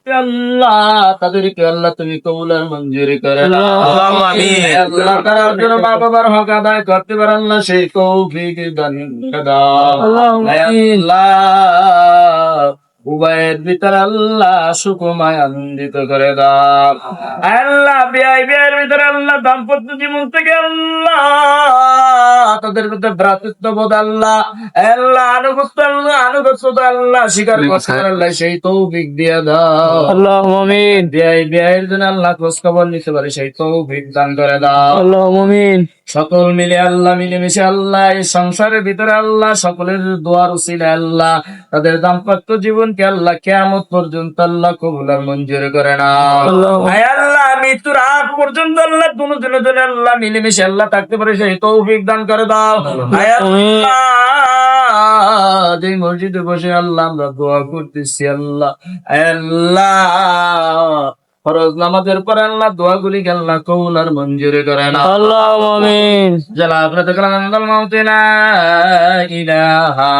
আল্লাহ তাদেরকে আল্লাহ তুমি কবুল আর মঞ্জুর করে নাও। আল্লাহুম্মা আমিন। আল্লাহ তাআলার জন্য মা বাবার হক আদায় করতে পারেন না, সেই তৌফিক দান করে দাও। আল্লাহ উভয়ের ভিতরে আল্লাহ সুখময় আনন্দিত করে দাও। আল্লাহ বিয়ের ভিতরে আল্লাহ দাম্পত্য জীবন থেকে আল্লাহ তাদের ভিতরে ভ্রাতৃত্ববোধ আল্লাহ আল্লাহ আনুগত্য আল্লাহ স্বীকার করতে পারে আল্লাহ সেই তৌফিক দিয়ে দাও। আল্লাহুম্মা আমিন। বিয়ের জন্য আল্লাহ খোঁজ খবর নিতে পারে সেই তৌফিক দান করে দাও। আল্লাহুম্মা আমিন। সকল মিলে আল্লাহ মিলেমিশে আল্লাহ এই সংসারের ভিতরে আল্লাহ সকলের দোয়ার উসিলে আল্লাহ তাদের দাম্পত্য জীবনকে আল্লাহ কিয়ামত পর্যন্ত আল্লাহ কবুল আর মঞ্জুর করে নাও। আয় আল্লাহ মৃত্যুর আগ পর্যন্ত আল্লাহ দুজনে আল্লাহ মিলেমিশে আল্লাহ থাকতে পারে সেই তৌফিক দান করে দাও। আয় আল্লাহ যে মসজিদে বসে আল্লাহ আমরা দোয়া করতেছি আল্লাহ আল্লাহ ফরজ নামাজের পরে আল্লাহ দোয়াগুলি আল্লাহ কবুল আর মঞ্জুর করে নাও। আল্লাহুম্মা আমিন। جل عبرتك لمن ظلمتنا إلها